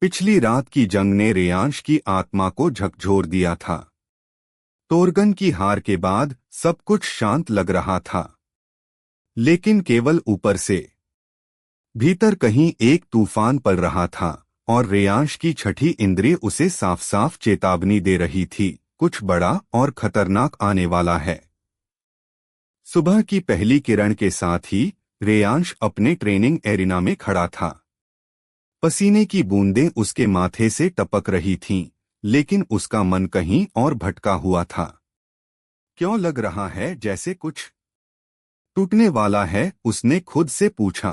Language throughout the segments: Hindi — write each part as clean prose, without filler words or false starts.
पिछली रात की जंग ने रेयांश की आत्मा को झकझोर दिया था। तोरगन की हार के बाद सब कुछ शांत लग रहा था, लेकिन केवल ऊपर से। भीतर कहीं एक तूफान पल रहा था और रेयांश की छठी इंद्रिय उसे साफ साफ चेतावनी दे रही थी, कुछ बड़ा और खतरनाक आने वाला है। सुबह की पहली किरण के साथ ही रेयांश अपने ट्रेनिंग एरिना में खड़ा था। पसीने की बूंदें उसके माथे से टपक रही थीं, लेकिन उसका मन कहीं और भटका हुआ था। क्यों लग रहा है जैसे कुछ टूटने वाला है, उसने खुद से पूछा।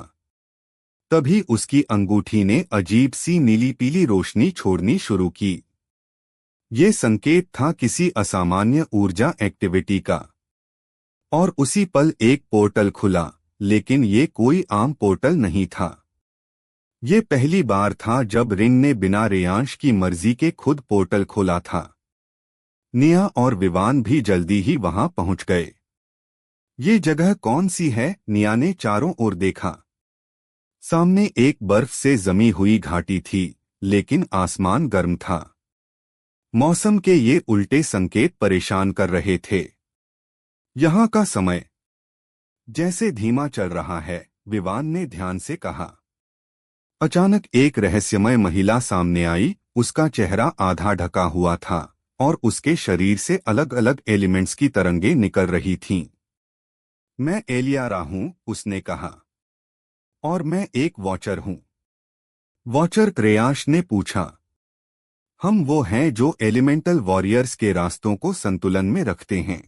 तभी उसकी अंगूठी ने अजीब सी नीली पीली रोशनी छोड़नी शुरू की। ये संकेत था किसी असामान्य ऊर्जा एक्टिविटी का। और उसी पल एक पोर्टल खुला, लेकिन ये कोई आम पोर्टल नहीं था। ये पहली बार था जब रिंग ने बिना रेयांश की मर्जी के खुद पोर्टल खोला था। निया और विवान भी जल्दी ही वहां पहुंच गए। ये जगह कौन सी है? निया ने चारों ओर देखा। सामने एक बर्फ से जमी हुई घाटी थी, लेकिन आसमान गर्म था। मौसम के ये उल्टे संकेत परेशान कर रहे थे। यहाँ का समय जैसे धीमा चल रहा है, विवान ने ध्यान से कहा। अचानक एक रहस्यमय महिला सामने आई। उसका चेहरा आधा ढका हुआ था और उसके शरीर से अलग अलग एलिमेंट्स की तरंगें निकल रही थीं। मैं एलियारा हूं, उसने कहा, और मैं एक वॉचर हूं। वॉचर क्रेयाश ने पूछा। हम वो हैं जो एलिमेंटल वॉरियर्स के रास्तों को संतुलन में रखते हैं।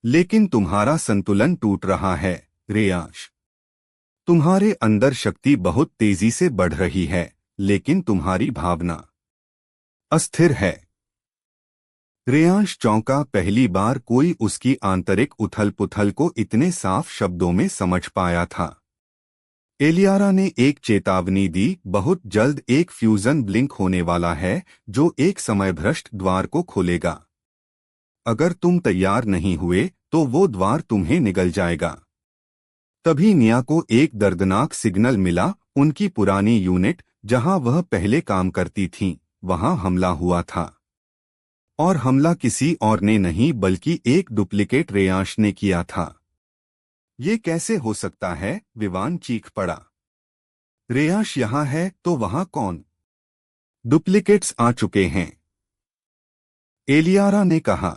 लेकिन तुम्हारा संतुलन टूट रहा है, रेयाश। तुम्हारे अंदर शक्ति बहुत तेजी से बढ़ रही है, लेकिन तुम्हारी भावना अस्थिर है। रेयांश चौंका। पहली बार कोई उसकी आंतरिक उथल पुथल को इतने साफ शब्दों में समझ पाया था। एलियारा ने एक चेतावनी दी, बहुत जल्द एक फ्यूजन ब्लिंक होने वाला है जो एक समयभ्रष्ट द्वार को खोलेगा। अगर तुम तैयार नहीं हुए तो वो द्वार तुम्हें निगल जाएगा। तभी निया को एक दर्दनाक सिग्नल मिला। उनकी पुरानी यूनिट जहां वह पहले काम करती थीं, वहां हमला हुआ था। और हमला किसी और ने नहीं बल्कि एक डुप्लीकेट रेयांश ने किया था। ये कैसे हो सकता है? विवान चीख पड़ा। रेयांश यहाँ है तो वहां कौन? डुप्लीकेट्स आ चुके हैं, एलियारा ने कहा।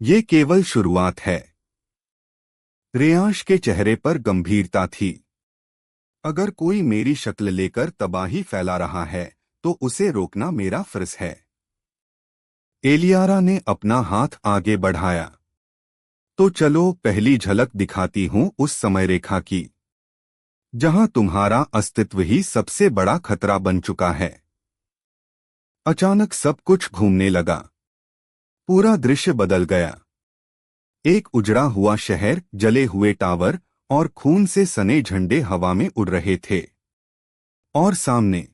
ये केवल शुरुआत है। रेयांश के चेहरे पर गंभीरता थी। अगर कोई मेरी शक्ल लेकर तबाही फैला रहा है तो उसे रोकना मेरा फर्ज है। एलियारा ने अपना हाथ आगे बढ़ाया। तो चलो पहली झलक दिखाती हूं उस समय रेखा की, जहां तुम्हारा अस्तित्व ही सबसे बड़ा खतरा बन चुका है। अचानक सब कुछ घूमने लगा। पूरा दृश्य बदल गया। एक उजड़ा हुआ शहर, जले हुए टावर और खून से सने झंडे हवा में उड़ रहे थे। और सामने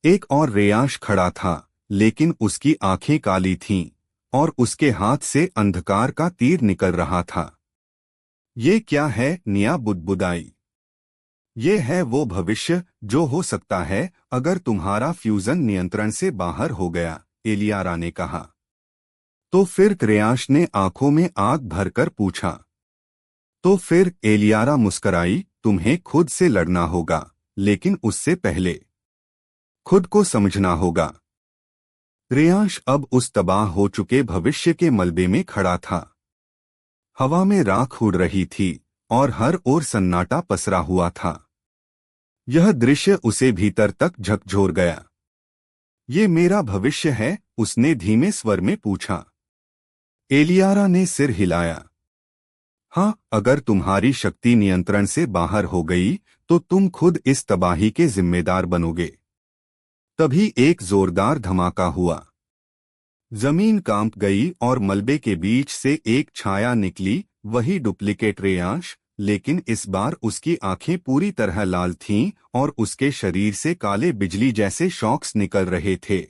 एक और रेयांश खड़ा था, लेकिन उसकी आंखें काली थीं और उसके हाथ से अंधकार का तीर निकल रहा था। ये क्या है? निया बुदबुदाई। ये है वो भविष्य जो हो सकता है अगर तुम्हारा फ्यूजन नियंत्रण से बाहर हो गया, एलियारा ने कहा। तो फिर? क्रेयांश ने आंखों में आग भरकर पूछा। तो फिर? एलियारा मुस्कराई। तुम्हें खुद से लड़ना होगा, लेकिन उससे पहले खुद को समझना होगा। रेयांश अब उस तबाह हो चुके भविष्य के मलबे में खड़ा था। हवा में राख उड़ रही थी और हर ओर सन्नाटा पसरा हुआ था। यह दृश्य उसे भीतर तक झकझोर गया। ये मेरा भविष्य है? उसने धीमे स्वर में पूछा। एलियारा ने सिर हिलाया। हाँ, अगर तुम्हारी शक्ति नियंत्रण से बाहर हो गई तो तुम खुद इस तबाही के जिम्मेदार बनोगे। तभी एक जोरदार धमाका हुआ। जमीन कांप गई और मलबे के बीच से एक छाया निकली, वही डुप्लीकेट रेयांश, लेकिन इस बार उसकी आंखें पूरी तरह लाल थीं और उसके शरीर से काले बिजली जैसे शॉक्स निकल रहे थे।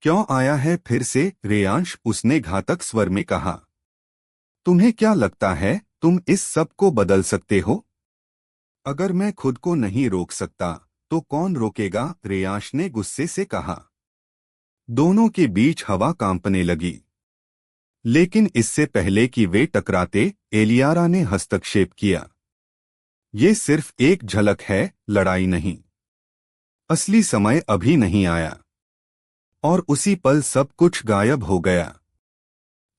क्यों आया है फिर से, रेयांश? उसने घातक स्वर में कहा। तुम्हें क्या लगता है तुम इस सब को बदल सकते हो? अगर मैं खुद को नहीं रोक सकता तो कौन रोकेगा, रेयांश ने गुस्से से कहा। दोनों के बीच हवा कांपने लगी। लेकिन इससे पहले कि वे टकराते, एलियारा ने हस्तक्षेप किया। ये सिर्फ एक झलक है, लड़ाई नहीं। असली समय अभी नहीं आया। और उसी पल सब कुछ गायब हो गया।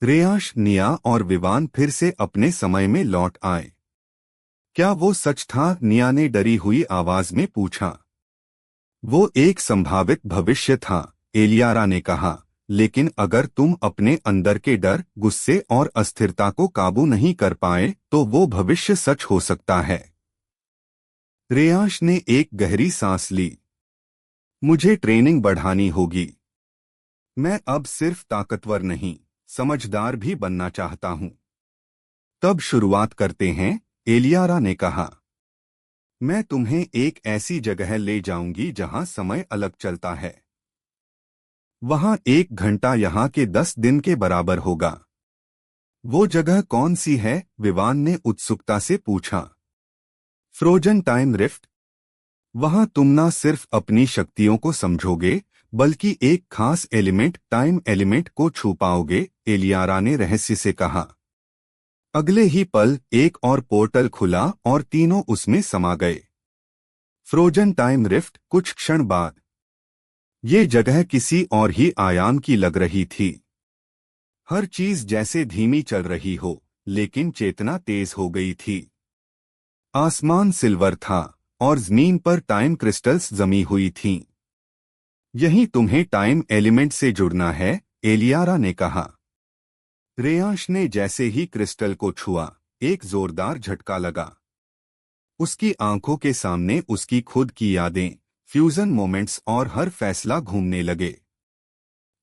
रेयांश, निया और विवान फिर से अपने समय में लौट आए। क्या वो सच था, निया ने डरी हुई आवाज में पूछा। वो एक संभावित भविष्य था, एलियारा ने कहा, लेकिन अगर तुम अपने अंदर के डर, गुस्से और अस्थिरता को काबू नहीं कर पाए तो वो भविष्य सच हो सकता है। रेयांश ने एक गहरी सांस ली। मुझे ट्रेनिंग बढ़ानी होगी। मैं अब सिर्फ ताकतवर नहीं, समझदार भी बनना चाहता हूं। तब शुरुआत करते हैं, एलियारा ने कहा। मैं तुम्हें एक ऐसी जगह ले जाऊंगी जहां समय अलग चलता है। वहां 1 घंटा यहाँ के 10 दिन के बराबर होगा। वो जगह कौन सी है, विवान ने उत्सुकता से पूछा। Frozen time rift. वहां तुम न सिर्फ अपनी शक्तियों को समझोगे, बल्कि एक खास एलिमेंट, टाइम एलिमेंट को छू पाओगे, एलियारा ने रहस्य से कहा। अगले ही पल एक और पोर्टल खुला और तीनों उसमें समा गए। Frozen time rift. कुछ क्षण बाद ये जगह किसी और ही आयाम की लग रही थी। हर चीज जैसे धीमी चल रही हो, लेकिन चेतना तेज हो गई थी। आसमान सिल्वर था और जमीन पर टाइम क्रिस्टल्स जमी हुई थीं। यही तुम्हें टाइम एलिमेंट से जुड़ना है, एलियारा ने कहा। रेयांश ने जैसे ही क्रिस्टल को छुआ, एक जोरदार झटका लगा। उसकी आंखों के सामने उसकी खुद की यादें, फ्यूजन मोमेंट्स और हर फैसला घूमने लगे।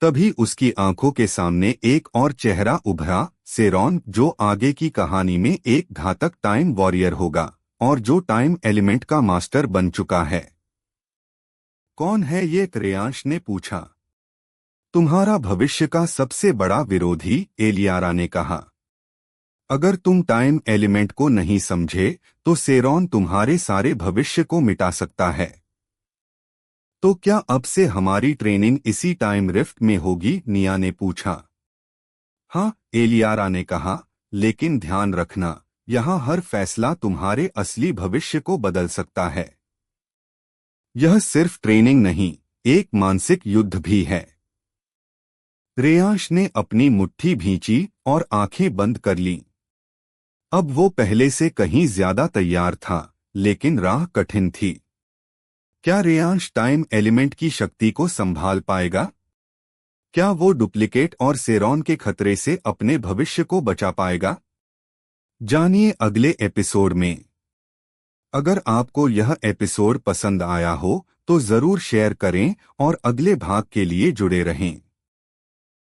तभी उसकी आंखों के सामने एक और चेहरा उभरा, सेरॉन, जो आगे की कहानी में एक घातक टाइम वॉरियर होगा और जो टाइम एलिमेंट का मास्टर बन चुका है। कौन है ये, रेयांश ने पूछा। तुम्हारा भविष्य का सबसे बड़ा विरोधी, एलियारा ने कहा। अगर तुम टाइम एलिमेंट को नहीं समझे तो सेरॉन तुम्हारे सारे भविष्य को मिटा सकता है। तो क्या अब से हमारी ट्रेनिंग इसी टाइम रिफ्ट में होगी, निया ने पूछा। हाँ, एलियारा ने कहा, लेकिन ध्यान रखना, यहाँ हर फैसला तुम्हारे असली भविष्य को बदल सकता है। यह सिर्फ ट्रेनिंग नहीं, एक मानसिक युद्ध भी है। रेयांश ने अपनी मुट्ठी भींची और आंखें बंद कर लीं। अब वो पहले से कहीं ज्यादा तैयार था, लेकिन राह कठिन थी। क्या रेयांश टाइम एलिमेंट की शक्ति को संभाल पाएगा? क्या वो डुप्लीकेट और सेरॉन के खतरे से अपने भविष्य को बचा पाएगा? जानिए अगले एपिसोड में। अगर आपको यह एपिसोड पसंद आया हो तो जरूर शेयर करें और अगले भाग के लिए जुड़े रहें।